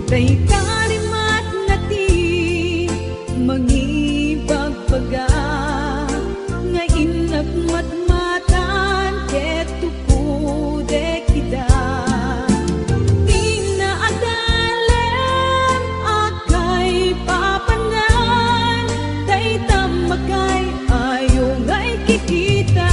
Tay kalimat nati mangibagpaga nga inagmatmatan ket tukude kita. Tinaadalem akay papanan tay tamakay ayo ngay kikita.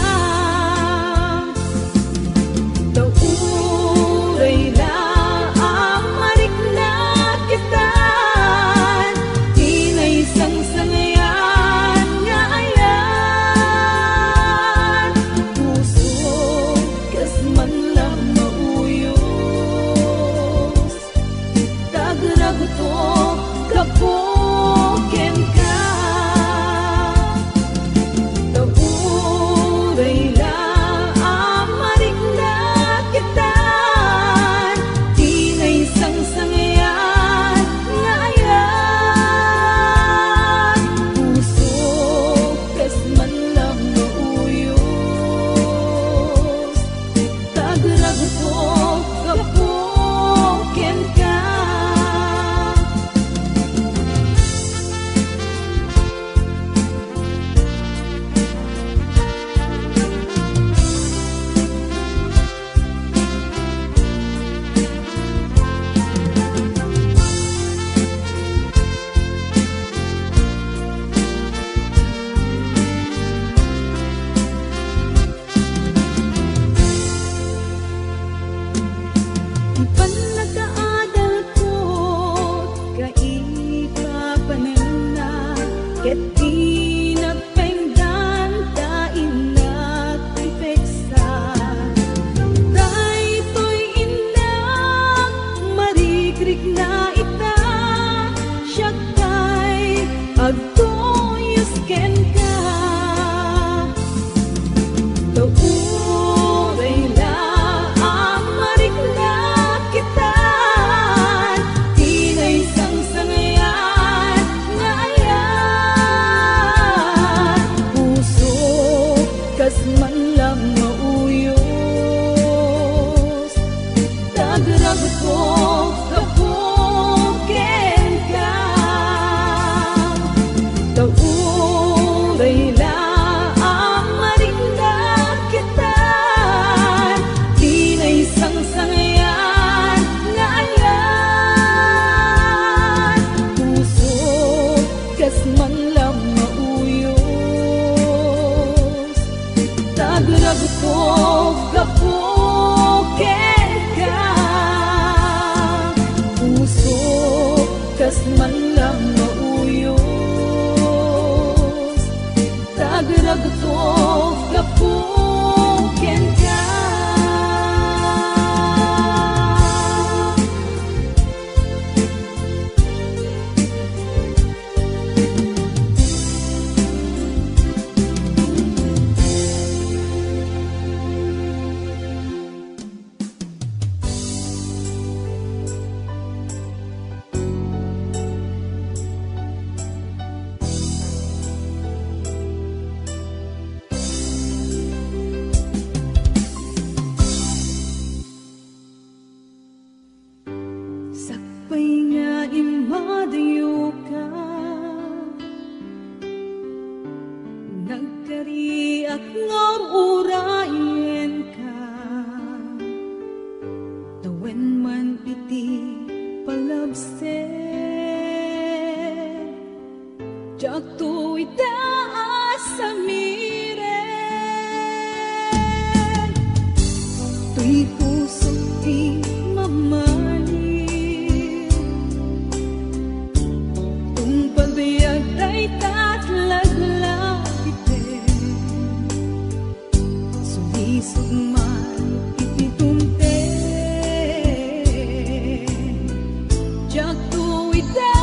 Jatuh ita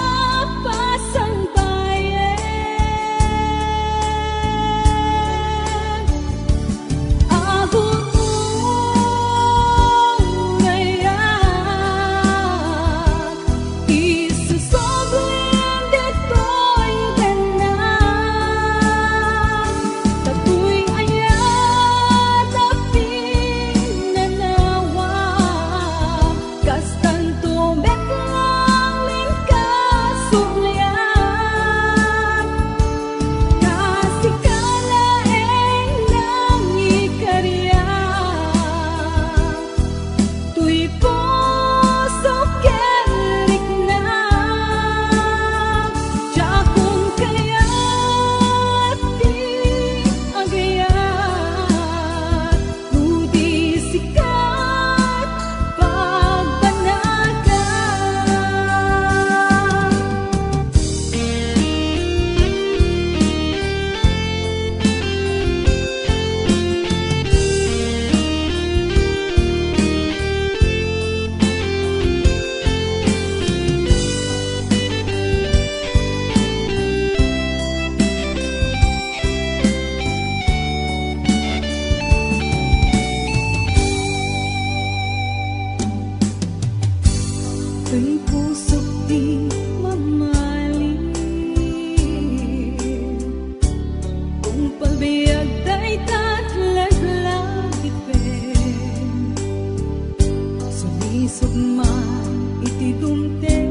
pasang bayan Aking puso't di mamahalin. Kung pagbiag ta'y tatlaglagipen, sulisog man iti dumten.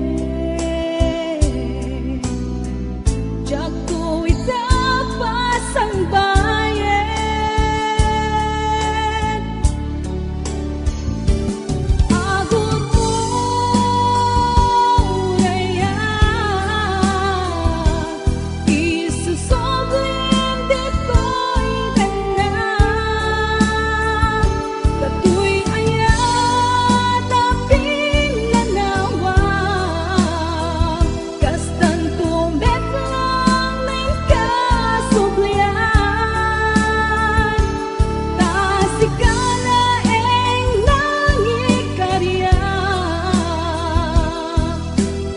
Diyak ko itapas ang bayan. Agot mo raya, isusoblim dito'y tanan. Kato'y ayat aping nanawa, kastan tumbet lang ng kasublian. Tasikala eng nangikarya,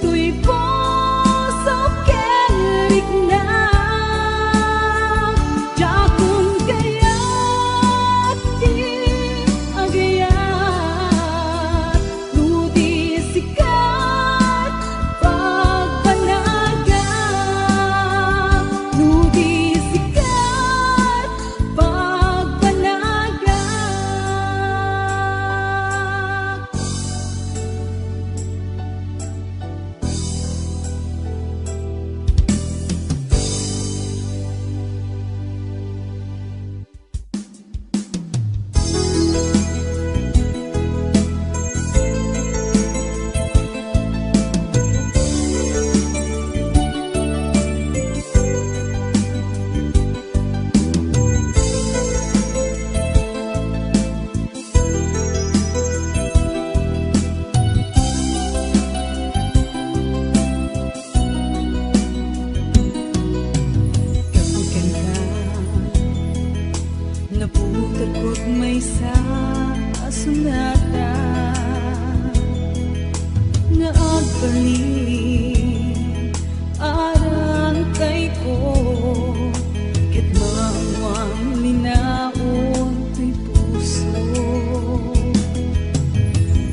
tuy puso kerik na. Jakun kaya't di agayat, ludi sikat pagpanagak, ludi sikat pagpanagak. Kapag ka napukat ko't may sa asunata nga agbalik arang kay ko, ket mawang linaon tuy puso.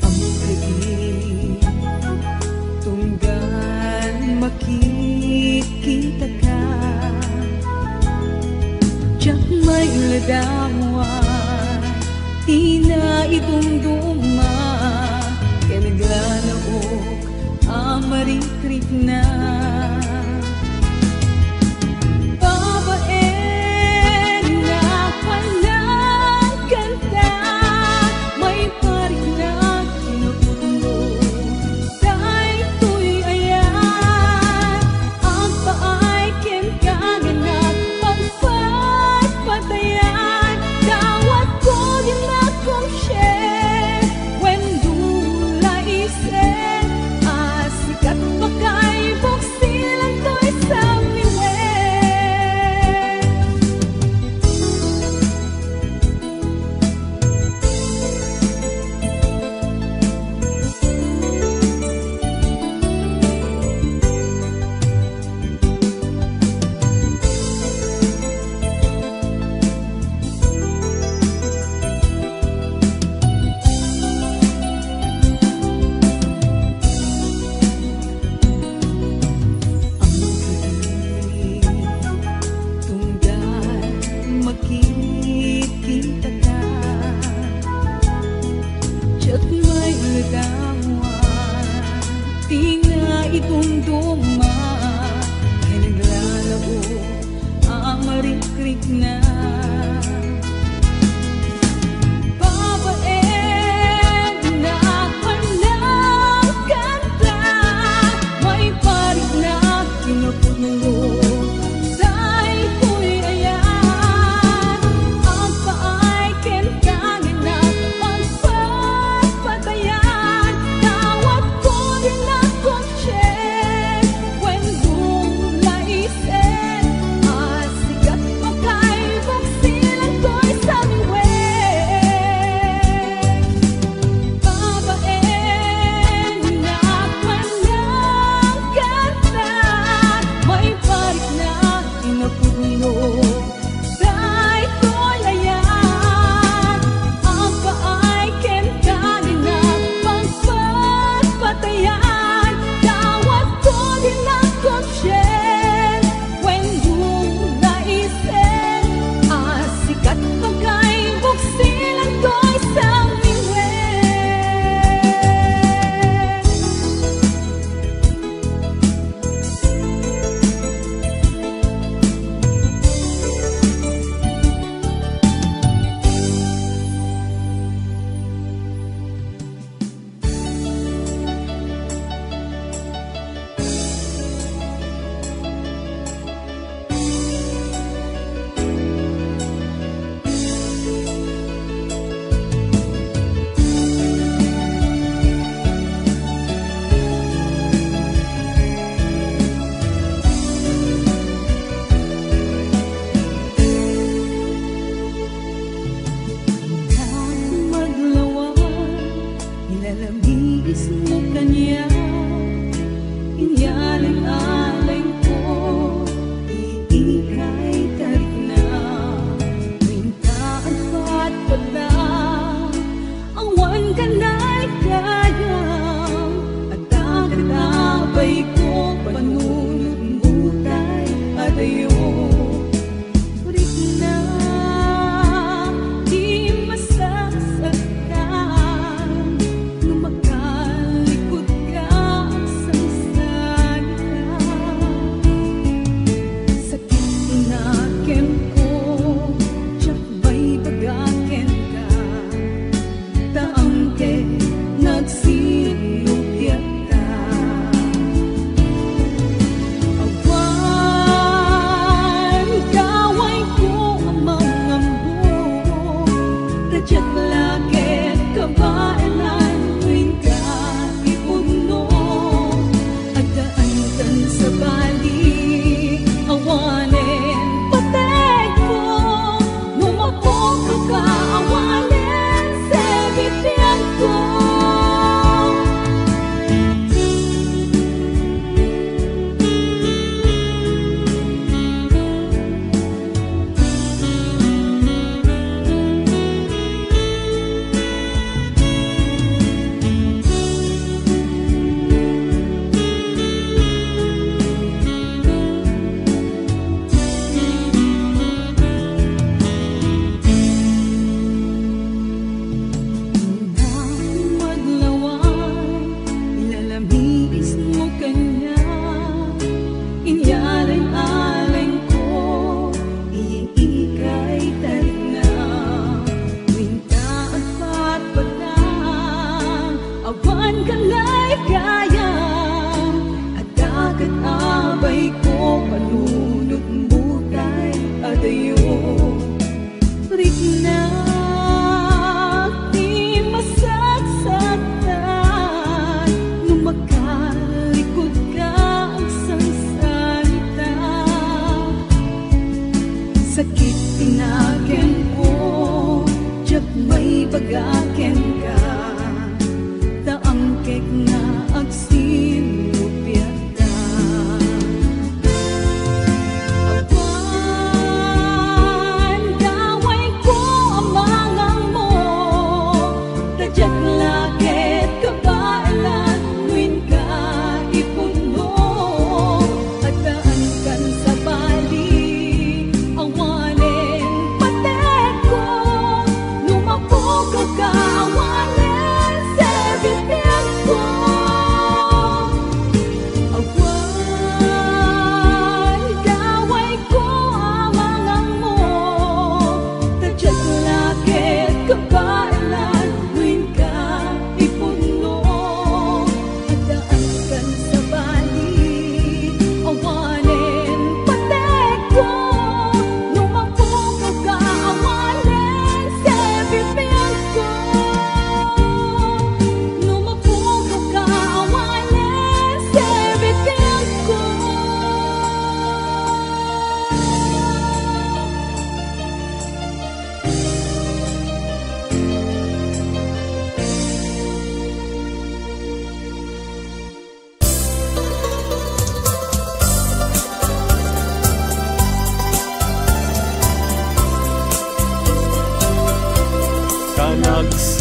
Ang gabi tunggal makikita ka, diyak may ladawa, di na idumduma, kaya naglalaok ang marikrik na. Babae na palang kanta, may parik na kinukulo, dahil to'y ayan. Ang paay ken kaganat, pagpatpatayan, dawat ko din akong share, when dula isen, asikat pakay buksilan to'y sa miwen. Ang gabi tunggal makikita ka, diyak may ladawa, di na idumduma, kaya naglalabo ang marikrik na. Babae na palang kanta, may parik na kinukulo, dahil ko'y ayan. Ang paay ken kaganat, pagpapatayan, dawat ko din akong share, when dula isen, asikat pakay buksilan ko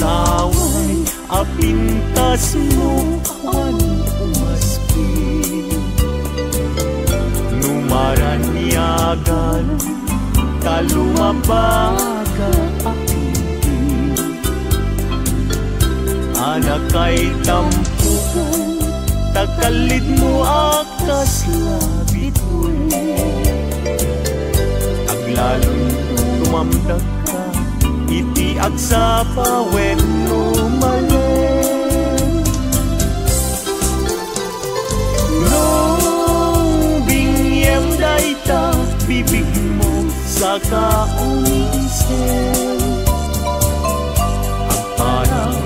saway apintas mo awan umaspi numaranyagan kalumabaga apinti anak kay tampukan takalit mo akas labit aglalong tumamdag ka iti agsa wen lumalen no bingyem dayta bibig mo sa kaunisen agparang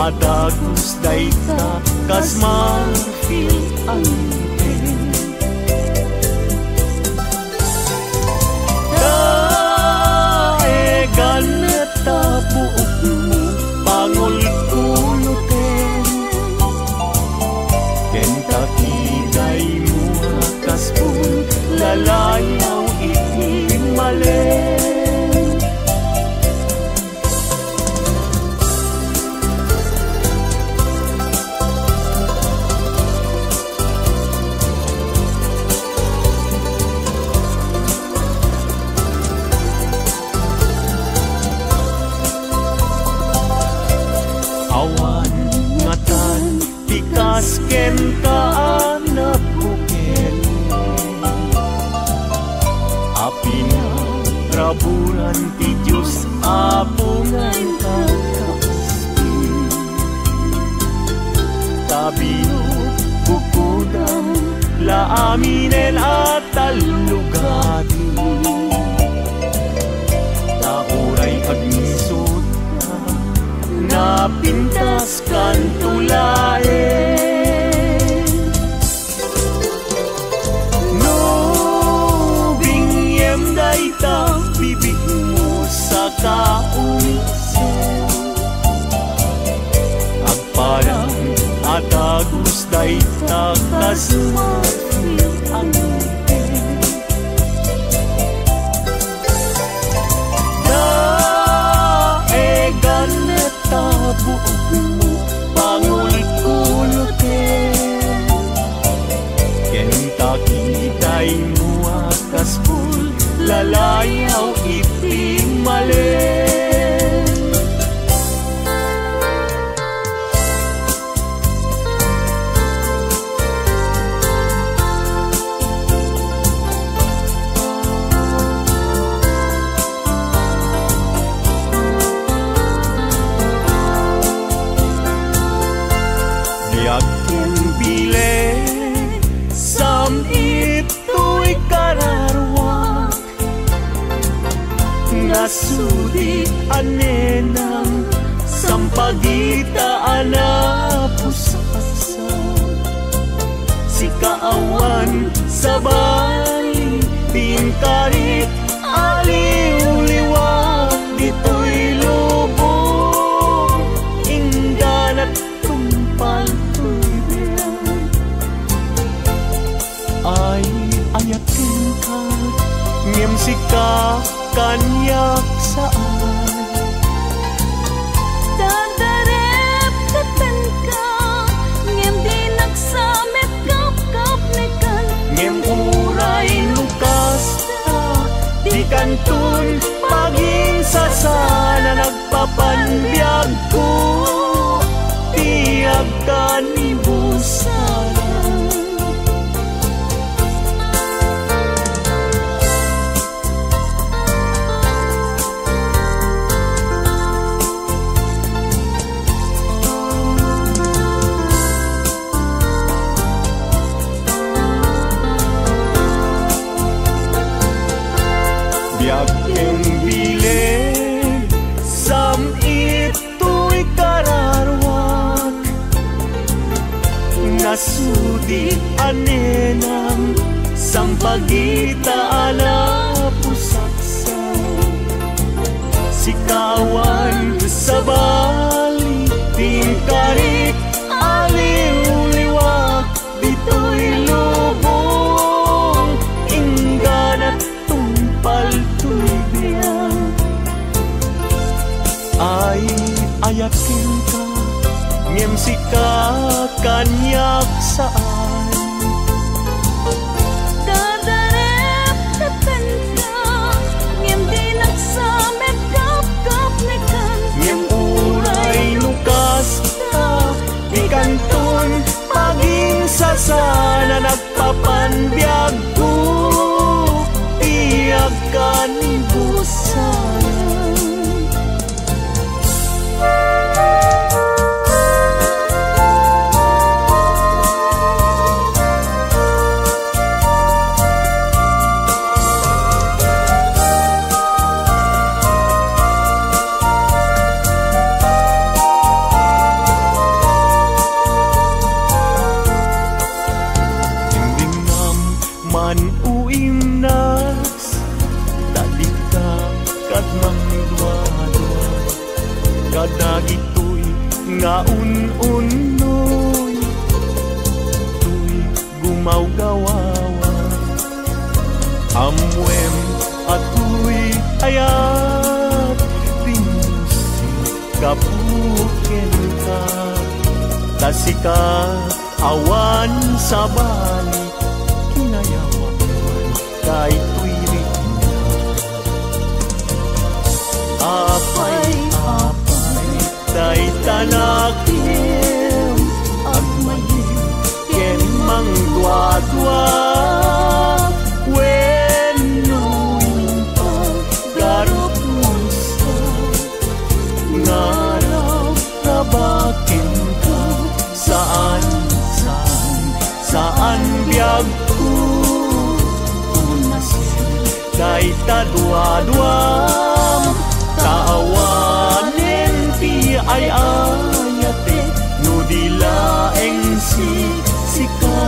adagus dayta kas ma-feel ang ganeta buok mo pangulkulutin kenta kiday mo kaspun lalayaw iti malen ken kaanak bukel api na raburan ti Diyos apungan kakaspi tabino bukudang laaminen at talugati nauray agnisot na pintas kan tulae bibig mo sa kaunisen agparang atagus dayta kas ma-feel ang daegan neta buok mo pangulkulutin kenta kitay mo akas pul lalayaw iti malen diagken bile sam ito'y kararwa nasudi anenang sampagita anapusasa si kaawan sa bali tingkarit aliw-liwag dito'y lubong ingganat tumpal tuwiran ay ayakin ka ngem sika kanyak saan dadarep katan ka ngem di nagsamit kap nekan ngem uray lukas ta di kantun paging sasana nagpapanbiyag ko tiyag ka ni busara biagkeng bilen sam ito'y kararwak nasudi anenang sampagita alapusaksa sikawan sa bali tingkarit aliw-liwag dito'y lubong ingganat tumpal tuibiyang ay ayat saan Dadarep teten ka ngem di nagsamet kap ni kan ngem uray lukas ta di kanton paging sasana nagpapanbiag ko tiyak kan busan man uim nas talika kat mangdwa-dwa kadagitoy nga un-unoy tuy gumaw-gawawa amwem atoy ayat tinusi kapuken ka tasika awan sa balik kay tuwirik na apay tay tanakim agmayim ken mangdwa-dwa wenno paggarot mo sa ngaraw nabakin ka saan biyag ko kay tadwa-dwam taawanen ti ay ayate no dilaeng sika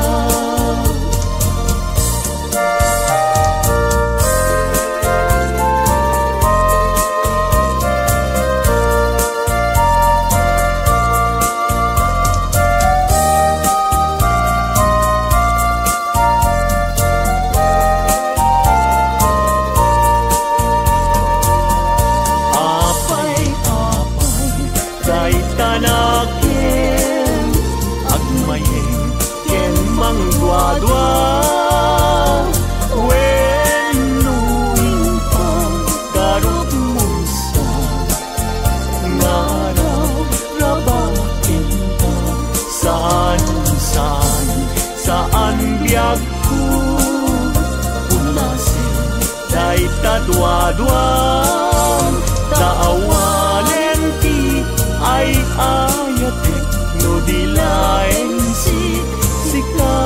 tanakim agmayeng ken mangdwa-dwa wenno paggarot mo sa ngaraw rabakin ka saan biyag ko ulasin day tadwa-dwam taawanen ti ay ayate no dilaeng sika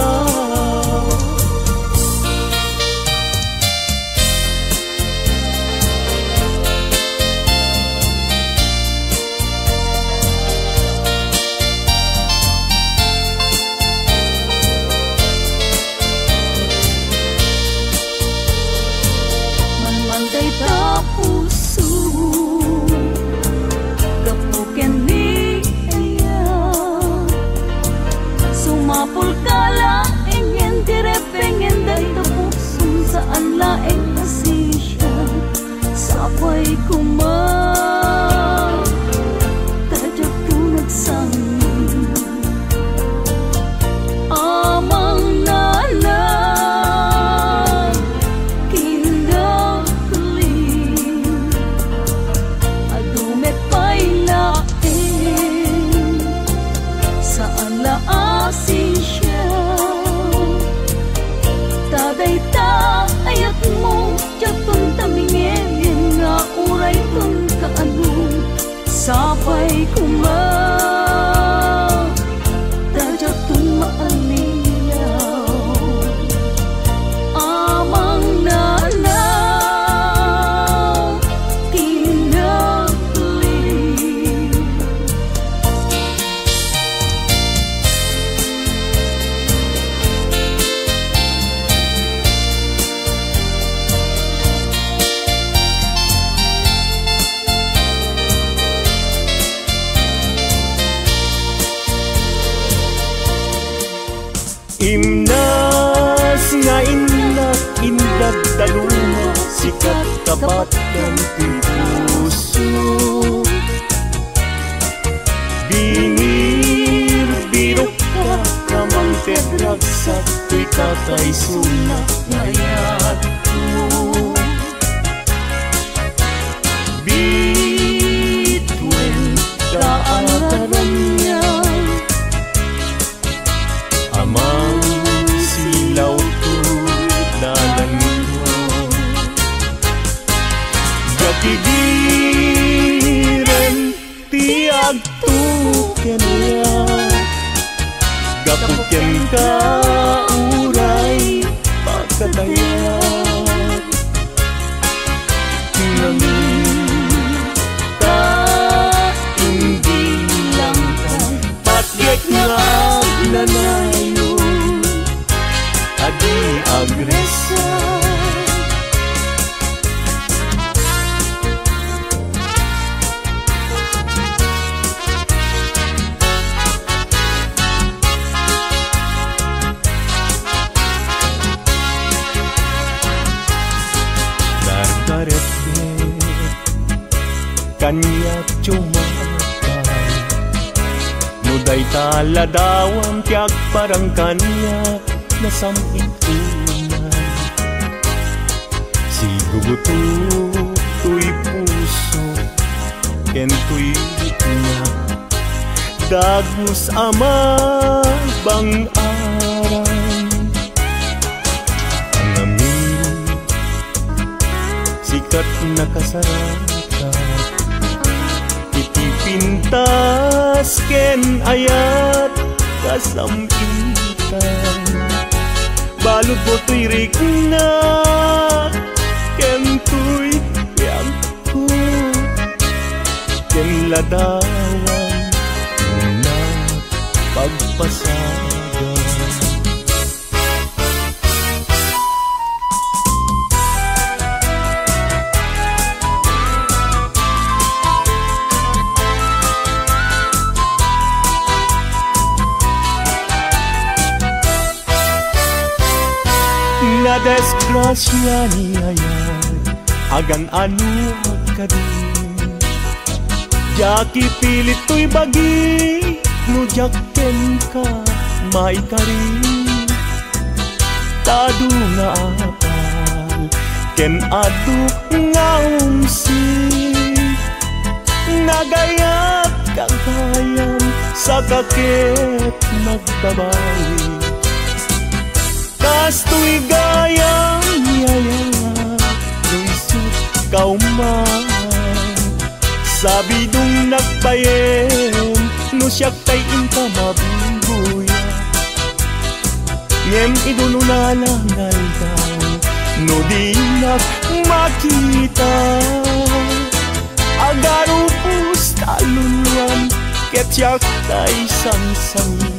manmantay ta puso Pulkala ingin direpengin day tapusong saan laeng asisya sapay kumang tajak punag sangin amang nanan kinakli adumet pa'y laeng saan laasing taday ta ayat mo jatun tamingin nga uray tun kaanong sapay kumang tajatun maaliyaw amang nanaw kinakli imnas nga indag dalunga sikat tapat kan ti puso bingir birok ka kamang sakay suna ngayat ko. Bituin kaararan niya amang silaw to dalan mo. Gatigiren tiag to kanya gapuken ka uray pagkatayat namin ka hindi lang ka patyek nga agnanayo adi agresa. Kanya cumakan nuday taladawang tiag parang kanya nasamit unay siguguto tuy puso kentoy na dagus ama bang aran ang amin sikat nakasarap pintas ken ayat kasampitan balud mo tuy rigna ken tuy yang ku ken ladawan na pagpasagan. Na desgrasya niya yan agan ano ka din jaki pilit to'y bagi no jakken ka maikari tado nga apal ken adu nga umsi nagayat kagayam sa kakit nagbabawi kastoy gayang yaya lungsod kauman sabi dong nagbayem no siyak tay inta mabungguya ngem idulunalangal daw no di makita agaro pusta luluan ket siyak tay sansangitan.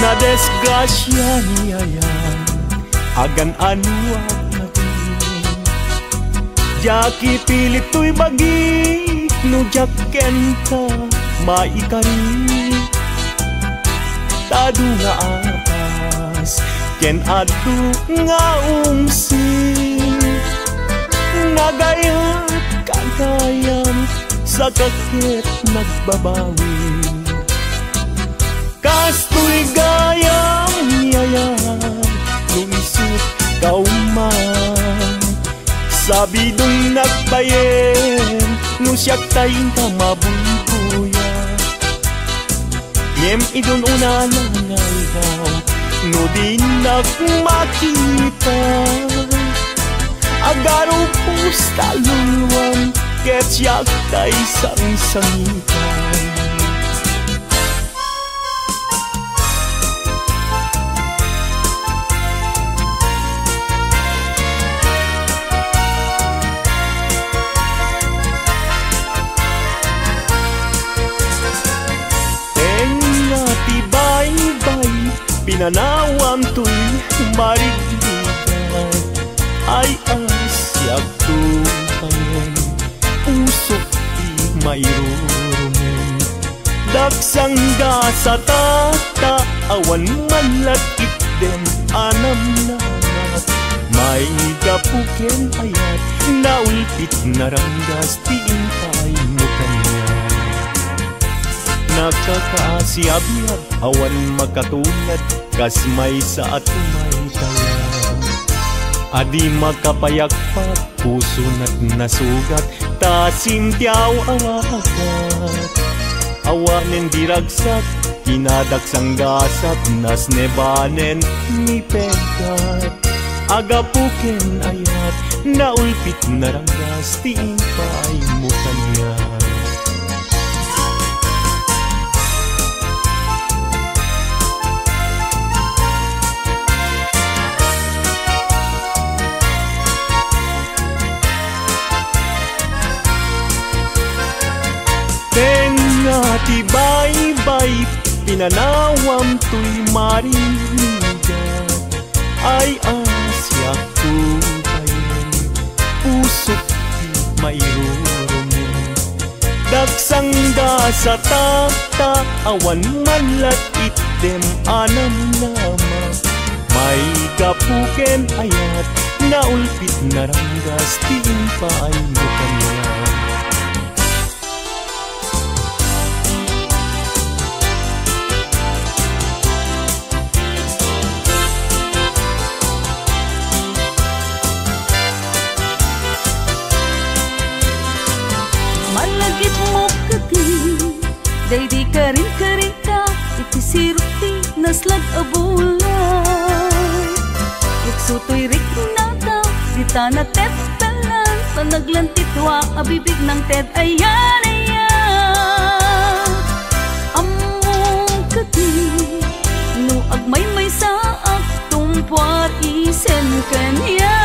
Na desgrasya niya yan agan ano ang madin jaki pilit to'y bagi no jakken ka maikari tado nga apas ken adu nga umsi nagayat kagayam sa kakit nagbabawi kastoy gayang yayan lungsod kauman sabi dong nagbayem no siyak tayin ka mabungkuya ngem idon unalangal daw no di makita agaro pusta luluan ket siyak tay sangitan. Pinanawam to'y marigligan ay asyak tupangan usok di mayrorumen dagsangga sa tata awan man lakit dem anam na may gapuken ayat naulpit naranggas tiintay mo kanya nakakaasiabyab awan makatulad kas may sa at may taya adi makapayakpat puso na't nasugat tasimtiaw awakat awanen diragsak kinadaksang gasap nas nebanen ni pegat agapuken ayat naulpit naranggas tiintay mo kanya tibay-bay pinanawam to'y marinigan ay asyak tubayin pusok di mayroon daksang da sa tata awan man lakit dem anam nama may gapuken ayat naulpit naranggas tiintay mo kanya malagit mo kati day di karing-karing ka iti sirti naslag abulay iksutoy rik nata di tana tet talan panaglantitwa abibig ng tet ayan ayan among kati no agmay may sa aktumpar isen kanya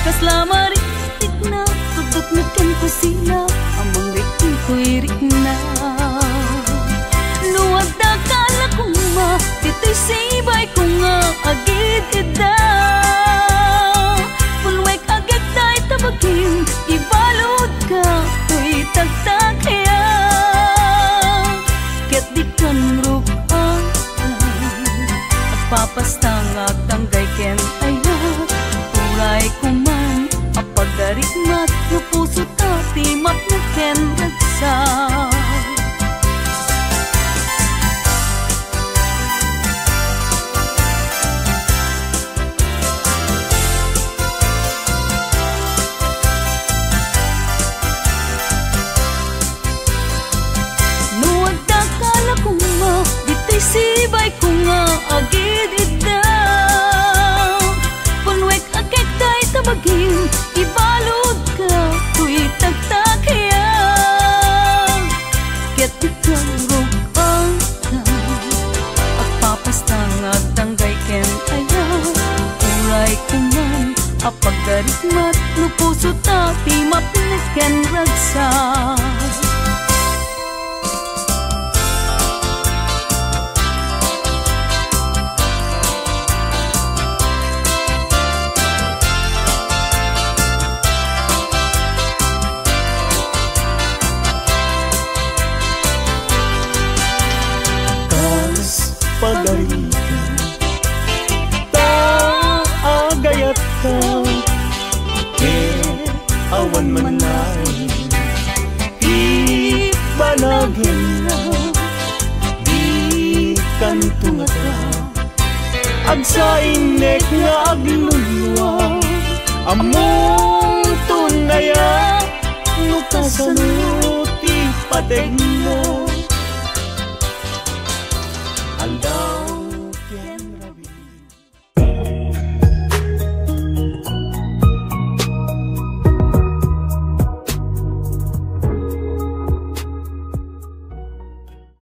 kaslamari nakan ko sila amang rikin ko'y rikna luwag da kala kong ma ito'y sibay ko nga agid ida pulwek agad tayo tabagin ibalod ka ko'y tagtag kaya ket di kan rupan at papastang at tanggay ken ayat uray kuman apagdarikmat no puso tati matnuken ragsa nuwag da kala kong ma dito'y sibay ko nga agid ida punwek agad tayo tabagin ibalod ka ko'y tagtakaya ket ikang rugang at papastang at tanggay ken ayaw uray kuman apagdarikmat no puso tati mapilit ken ragsa pagalitan taagayat ka awan man ay ibanagin na di kantungata agsainnek nga agluluwa among tunaya no kasanuti pateg na